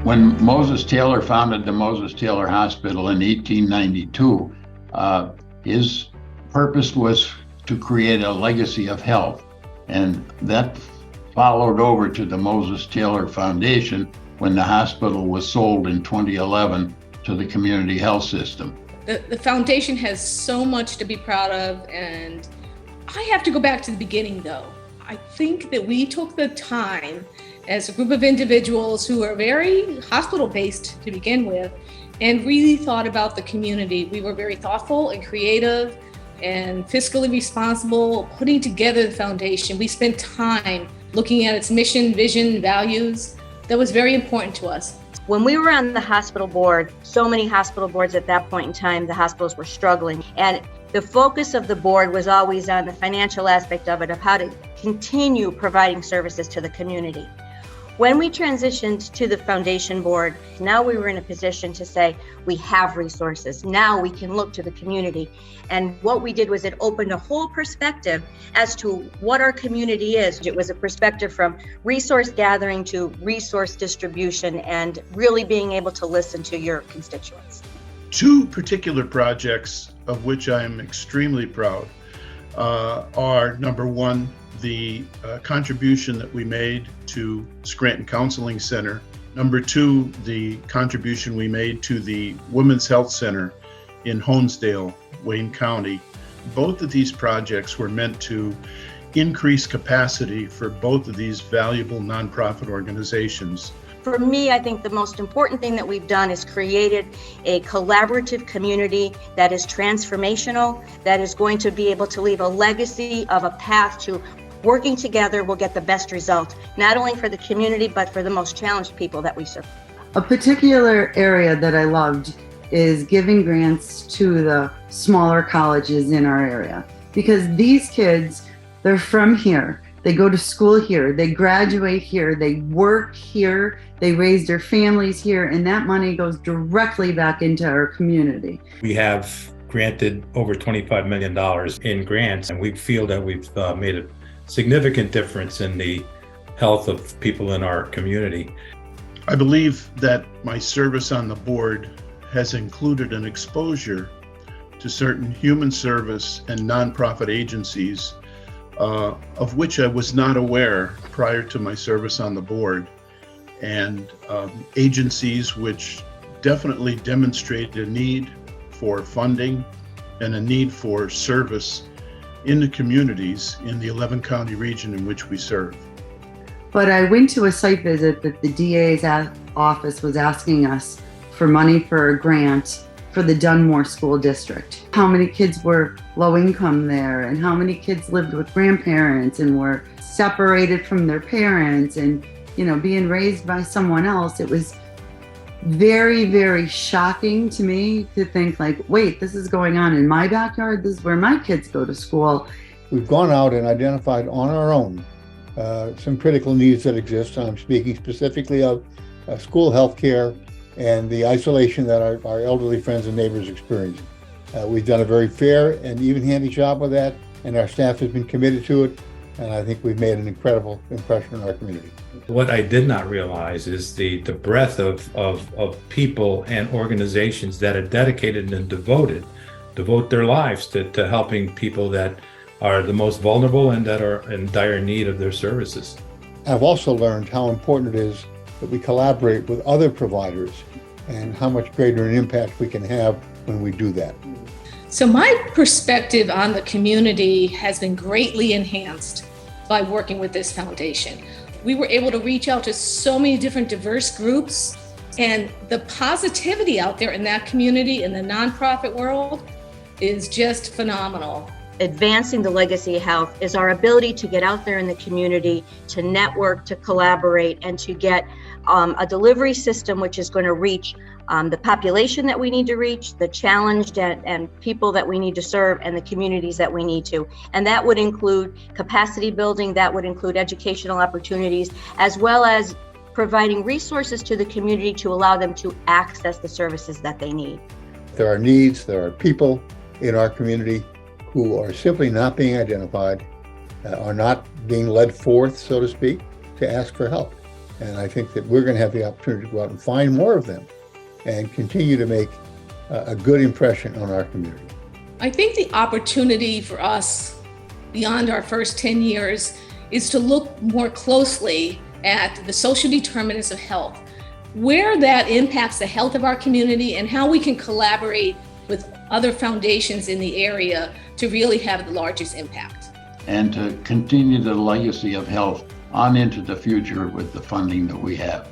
When Moses Taylor founded the Moses Taylor Hospital in 1892, his purpose was to create a legacy of health. And that followed over to the Moses Taylor Foundation when the hospital was sold in 2011 to the community health system. The foundation has so much to be proud of, and I have to go back to the beginning though. I think that we took the time as a group of individuals who are very hospital-based to begin with and really thought about the community. We were very thoughtful and creative and fiscally responsible putting together the foundation. We spent time looking at its mission, vision, values. That was very important to us. When we were on the hospital board, so many hospital boards at that point in time, the hospitals were struggling. And the focus of the board was always on the financial aspect of it, of how to continue providing services to the community. When we transitioned to the foundation board, now we were in a position to say, we have resources. Now we can look to the community. And what we did was it opened a whole perspective as to what our community is. It was a perspective from resource gathering to resource distribution and really being able to listen to your constituents. Two particular projects of which I'm extremely proud are, number one, the contribution that we made to Scranton Counseling Center. Number two, the contribution we made to the Women's Health Center in Honesdale, Wayne County. Both of these projects were meant to increase capacity for both of these valuable nonprofit organizations. For me, I think the most important thing that we've done is created a collaborative community that is transformational, that is going to be able to leave a legacy of a path to working together will get the best result, not only for the community, but for the most challenged people that we serve. A particular area that I loved is giving grants to the smaller colleges in our area, because these kids, they're from here. They go to school here, they graduate here, they work here, they raise their families here, and that money goes directly back into our community. We have granted over $25 million in grants, and we feel that we've made a significant difference in the health of people in our community. I believe that my service on the board has included an exposure to certain human service and nonprofit agencies of which I was not aware prior to my service on the board, and agencies which definitely demonstrate a need for funding and a need for service in the communities in the 11 county region in which we serve. But I went to a site visit that the DA's office was asking us for money for a grant for the Dunmore School District. How many kids were low income there, and how many kids lived with grandparents and were separated from their parents and, being raised by someone else. It was very, very shocking to me to think wait, this is going on in my backyard. This is where my kids go to school. We've gone out and identified on our own some critical needs that exist. I'm speaking specifically of school health care and the isolation that our elderly friends and neighbors experience. We've done a very fair and even-handed job with that, and our staff has been committed to it, and I think we've made an incredible impression on our community. What I did not realize is the breadth of people and organizations that are dedicated and devote their lives to helping people that are the most vulnerable and that are in dire need of their services. I've also learned how important it is that we collaborate with other providers and how much greater an impact we can have when we do that. So my perspective on the community has been greatly enhanced by working with this foundation. We were able to reach out to so many different diverse groups, and the positivity out there in that community, in the nonprofit world, is just phenomenal. Advancing the legacy of health is our ability to get out there in the community, to network, to collaborate, and to get a delivery system which is going to reach the population that we need to reach, the challenged and people that we need to serve, and the communities that we need to. And that would include capacity building, that would include educational opportunities, as well as providing resources to the community to allow them to access the services that they need. There are needs, there are people in our community who are simply not being identified, are not being led forth, so to speak, to ask for help. And I think that we're going to have the opportunity to go out and find more of them and continue to make a good impression on our community. I think the opportunity for us beyond our first 10 years is to look more closely at the social determinants of health, where that impacts the health of our community and how we can collaborate with other foundations in the area to really have the largest impact. And to continue the legacy of health on into the future with the funding that we have.